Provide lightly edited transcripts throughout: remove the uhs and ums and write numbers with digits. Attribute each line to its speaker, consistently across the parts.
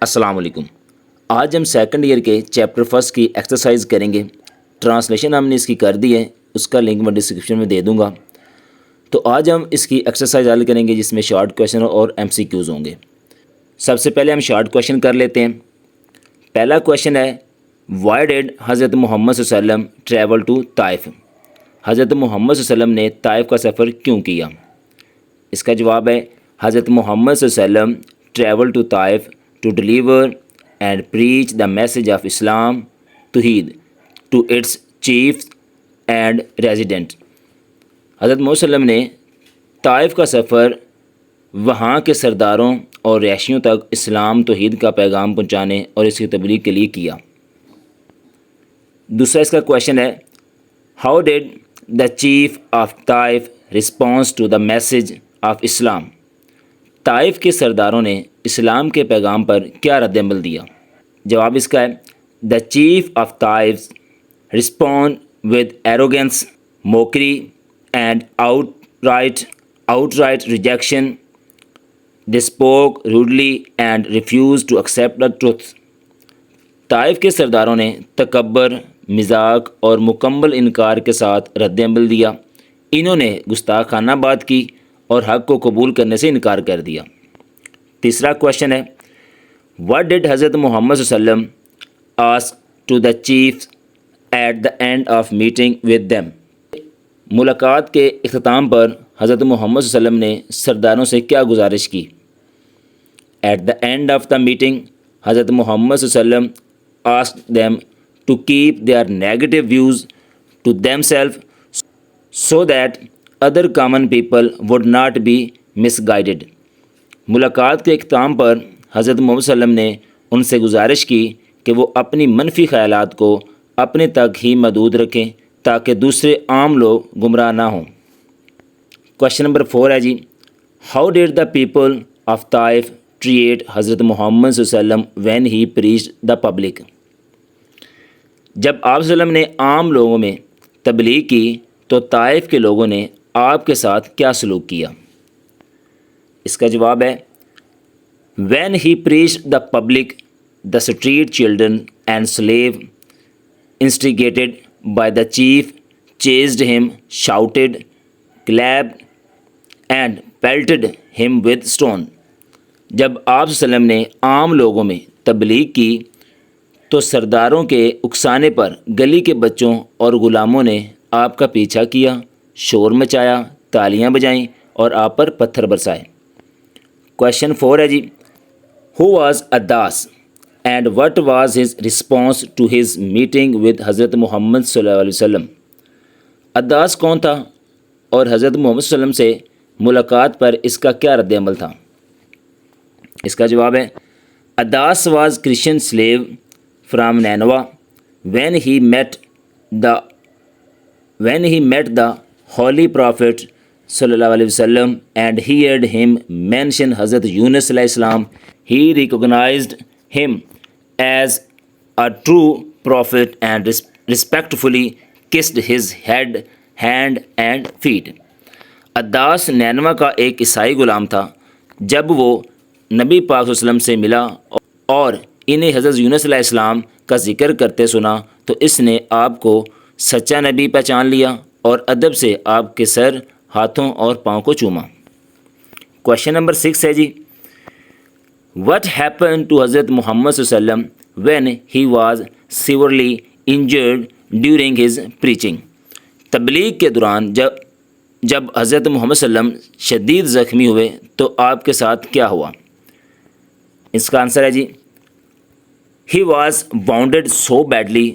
Speaker 1: السلام علیکم۔ آج ہم سیکنڈ ایئر کے چیپٹر فرسٹ کی ایکسرسائز کریں گے۔ ٹرانسلیشن ہم نے اس کی کر دی ہے، اس کا لنک میں ڈسکرپشن میں دے دوں گا۔ تو آج ہم اس کی ایکسرسائز حل کریں گے جس میں شارٹ کویشچن اور MCQs ہوں گے۔ سب سے پہلے ہم شارٹ کویشچن کر لیتے ہیں۔ پہلا کویشچن ہے وائی ڈیڈ حضرت محمد صلی اللہ علیہ وسلم ٹریول ٹو طائف؟ حضرت محمد صلی اللہ علیہ وسلم نے طائف کا سفر کیوں کیا؟ اس کا جواب ہے حضرت محمد صلی اللہ علیہ وسلم travel to Taif to deliver and preach the message of Islam توحید to its chiefs and residents۔ حضرت محمد صلی اللہ علیہ وسلم نے طائف کا سفر وہاں کے سرداروں اور رہائشیوں تک اسلام توحید کا پیغام پہنچانے اور اس کی تبلیغ کے لیے کیا۔ دوسرا اس کا کویشچن ہے how did the chief of Taif response to the message of Islam? Taif کے سرداروں نے اسلام کے پیغام پر کیا رد عمل دیا؟ جواب اس کا ہے the chief of Taif respond with arrogance, mockery and outright rejection, they spoke rudely and refuse to accept the truth. Taif کے سرداروں نے تکبر، مذاق اور مکمل انکار کے ساتھ رد عمل دیا۔ انہوں نے گستاخانہ بات کی اور حق کو قبول کرنے سے انکار کر دیا۔ تیسرا کویشچن ہے واٹ ڈیڈ حضرت محمد صلی اللہ علیہ وسلم ask to the chief at the end of meeting with them? ملاقات کے اختتام پر حضرت محمد صلی اللہ علیہ وسلم نے سرداروں سے کیا گزارش کی؟ At the end of the meeting حضرت محمد صلی اللہ علیہ وسلم asked them to keep their negative views to them self so that other common people would not be misguided. ملاقات کے اختتام پر حضرت محمد صلی اللہ علیہ وسلم نے ان سے گزارش کی کہ وہ اپنی منفی خیالات کو اپنے تک ہی محدود رکھیں تاکہ دوسرے عام لوگ گمراہ نہ ہوں۔ کویشچن نمبر 4 ہے جی how did the people of Taif treat حضرت محمد صلی اللہ علیہ وسلم when he preached the public? جب آپ صلی اللہ علیہ وسلم نے عام لوگوں میں تبلیغ کی تو طائف کے لوگوں نے آپ کے ساتھ کیا سلوک کیا؟ اس کا جواب ہے when he preached the public the street children and slave instigated by the chief chased him, shouted, کلیپڈ and پیلٹڈ ہم ود اسٹون۔ جب آپ صلی اللہ علیہ وسلم نے عام لوگوں میں تبلیغ کی تو سرداروں کے اکسانے پر گلی کے بچوں اور غلاموں نے آپ کا پیچھا کیا، شور مچایا، تالیاں بجائیں اور آپ پر پتھر برسائے۔ کویشچن 4 ہے جی who was Addas and what was his response to his meeting with Hazrat محمد صلی اللہ علیہ وسلم؟ عداس کون تھا اور حضرت محمد صلی اللہ علیہ وسلم سے ملاقات پر اس کا کیا رد عمل تھا؟ اس کا جواب ہے Addas was Christian slave from Nineveh when he met the holy prophet صلی اللہ علیہ وسلم and heard him mention حضرت یونس علیہ السلام he recognized him as a true prophet and respectfully kissed his head, hand and feet۔ عداس نینوا کا ایک عیسائی غلام تھا۔ جب وہ نبی پاک صلی اللہ علیہ وسلم سے ملا اور انہیں حضرت یونس علیہ السلام کا ذکر کرتے سنا تو اس نے آپ کو سچا نبی پہچان لیا اور ادب سے آپ کے سر، ہاتھوں اور پاؤں کو چوما۔ کویشچن نمبر 6 ہے جی وٹ ہیپن ٹو حضرت محمد صلی اللہ علیہ وسلم when he was severally injured during his preaching? تبلیغ کے دوران جب حضرت محمد صلی اللہ علیہ وسلم شدید زخمی ہوئے تو آپ کے ساتھ کیا ہوا؟ اس کا آنسر ہے جی He was wounded so badly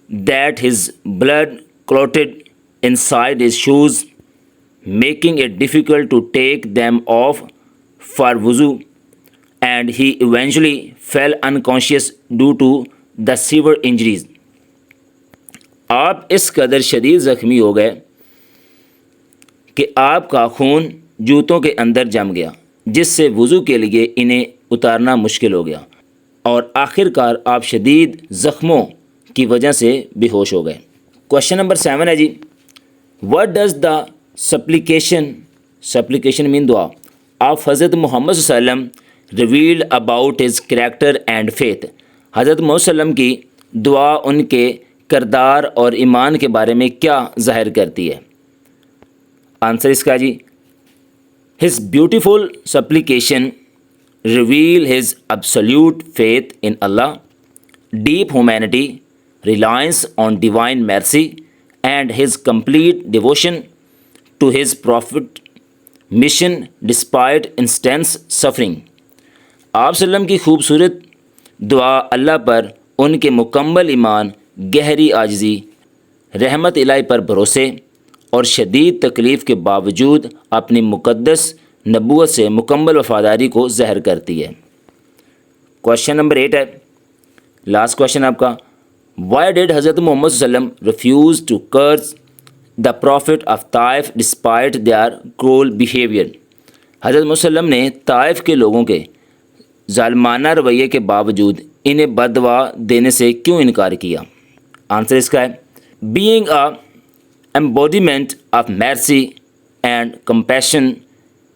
Speaker 1: that his blood clotted inside his shoes, making it difficult to take them off for wuzu, and he eventually fell unconscious due to the severe injuries۔ آپ اس قدر شدید زخمی ہو گئے کہ آپ کا خون جوتوں کے اندر جم گیا جس سے وضو کے لیے انہیں اتارنا مشکل ہو گیا اور آخر کار آپ شدید زخموں کی وجہ سے بے ہوش ہو گئے۔ کویشچن نمبر 7 ہے جی وٹ ڈز دا سپلیکیشن مین دعا آف حضرت محمد صلی اللہ علیہ وسلم revealed about his character and faith. حضرت محمد صلی اللہ علیہ وسلم کی دعا ان کے کردار اور ایمان کے بارے میں کیا ظاہر کرتی ہے؟ آنسر اس کا جی his beautiful supplication reveal his absolute faith in Allah, deep humanity, reliance on divine mercy, and his complete devotion to his prophet mission despite intense suffering. آپ صلی اللہ علیہ وسلم کی خوبصورت دعا اللہ پر ان کے مکمل ایمان، گہری عاجزی، رحمت الہی پر بھروسے اور شدید تکلیف کے باوجود اپنی مقدس نبوت سے مکمل وفاداری کو ظاہر کرتی ہے۔ کوشچن نمبر 8 ہے، لاسٹ کوشچن آپ کا، وائی ڈیڈ حضرت محمد صلی اللہ علیہ وسلم refuse to curse the prophet of Taif despite their cruel behaviour? Hazrat محمد صلی اللہ علیہ وسلم نے طائف کے لوگوں کے ظالمانہ رویے کے باوجود انہیں بد دعا دینے سے کیوں انکار کیا؟ آنسر اس کا ہے being a embodiment of mercy and compassion,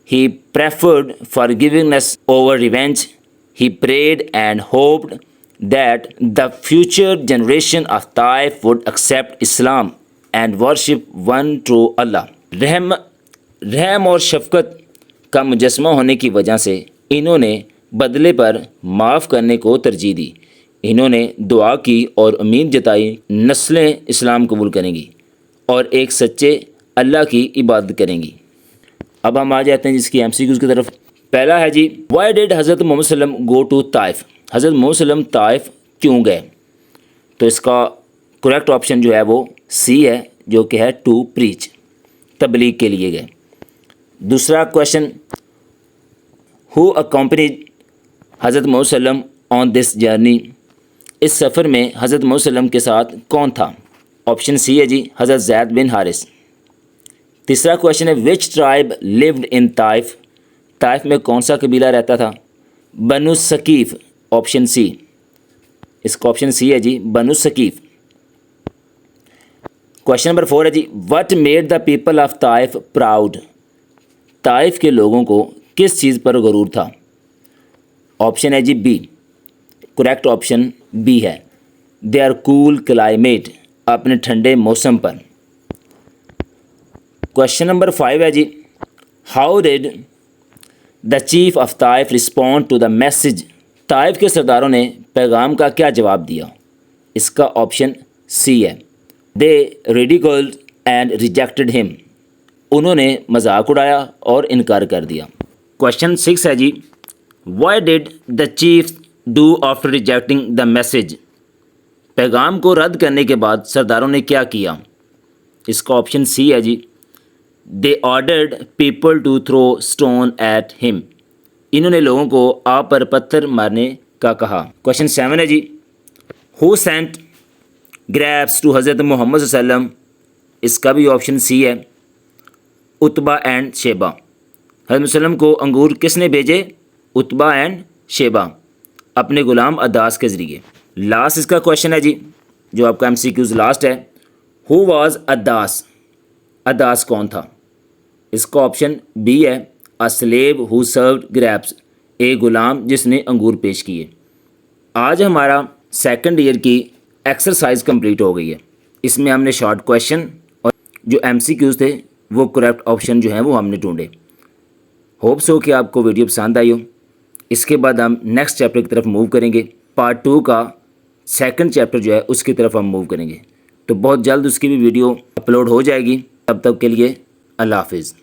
Speaker 1: he preferred forgiveness over revenge. He prayed and hoped that the future generation of Taif would accept Islam and worship one true Allah. رحم اور شفقت کا مجسمہ ہونے کی وجہ سے انہوں نے بدلے پر معاف کرنے کو ترجیح دی۔ انہوں نے دعا کی اور امید جتائی نسلیں اسلام قبول کریں گی اور ایک سچے اللہ کی عبادت کریں گی۔ اب ہم آ جاتے ہیں جس کی MCQs کی طرف۔ پہلا ہے جی وائی ڈیڈ حضرت محمد صلی اللہ علیہ وسلم گو ٹو طائف؟ حضرت محمد صلی اللہ علیہ وسلم طائف کیوں گئے؟ تو اس کا کریکٹ آپشن جو ہے وہ سی ہے، جو کہ ہے ٹو پریچ، تبلیغ کے لیے گئے۔ دوسرا کویشچن، ہو اکمپنیڈ حضرت محمد صلی اللہ علیہ وسلم آن دس جرنی؟ اس سفر میں حضرت محمد صلی اللہ علیہ وسلم کے ساتھ کون تھا؟ آپشن سی ہے جی حضرت زید بن حارث۔ تیسرا کویشچن ہے وچ tribe lived in Taif? Taif میں کون سا قبیلہ رہتا تھا؟ بنو ثقیف، آپشن سی۔ اس کا آپشن سی ہے جی بنو ثقیف۔ کویشچن نمبر 4 ہے جی what made the people of Taif proud? Taif کے لوگوں کو کس چیز پر غرور تھا؟ آپشن ہے جی بی، کریکٹ آپشن بی ہے دیئر کول کلائمیٹ، اپنے ٹھنڈے موسم پر۔ کویشچن نمبر 5 ہے جی how did the chief of Taif respond to the message? Taif کے سرداروں نے پیغام کا کیا جواب دیا؟ اس کا آپشن سی ہے دے ریڈیکلڈ اینڈ ریجیکٹڈ ہم، انہوں نے مذاق اڑایا اور انکار کر دیا۔ کویشچن 6 ہے جی why did the chief do after rejecting the message? پیغام کو رد کرنے کے بعد سرداروں نے کیا کیا؟ اس کا آپشن سی ہے جی they ordered people to throw stone at him, انہوں نے لوگوں کو آپ پر پتھر مارنے کا کہا۔ کویشچن 7 ہے جی ہو سینٹ گریپس ٹو حضرت محمد صلی اللہ علیہ وسلم؟ اس کا بھی آپشن سی ہے عتبہ اینڈ شیبہ۔ حضرت صلی اللہ علیہ وسلم کو انگور کس نے بھیجے؟ عتبہ اینڈ شیبہ، اپنے غلام عداس کے ذریعے۔ لاسٹ اس کا کویشچن ہے جی جو آپ کا MCQs لاسٹ ہے ہو واز عداس؟ عداس کون تھا؟ اس کا آپشن بی ہے اے سلیو ہو سروڈ گریپس، ایک غلام جس نے انگور پیش کیے۔ آج ہمارا سیکنڈ ایئر کی ایکسرسائز کمپلیٹ ہو گئی ہے۔ اس میں ہم نے شارٹ کویشچن اور جو MCQs تھے وہ کریکٹ آپشن جو ہیں وہ ہم نے ڈھونڈے۔ ہوپس ہو کہ آپ کو ویڈیو پسند آئی ہو۔ اس کے بعد ہم نیکسٹ چیپٹر کی طرف موو کریں گے، پارٹ 2 کا سیکنڈ چیپٹر جو ہے اس کی طرف ہم موو کریں گے، تو بہت جلد اس کی بھی ویڈیو اپلوڈ ہو جائے گی۔ تب تک کے لیے اللہ حافظ۔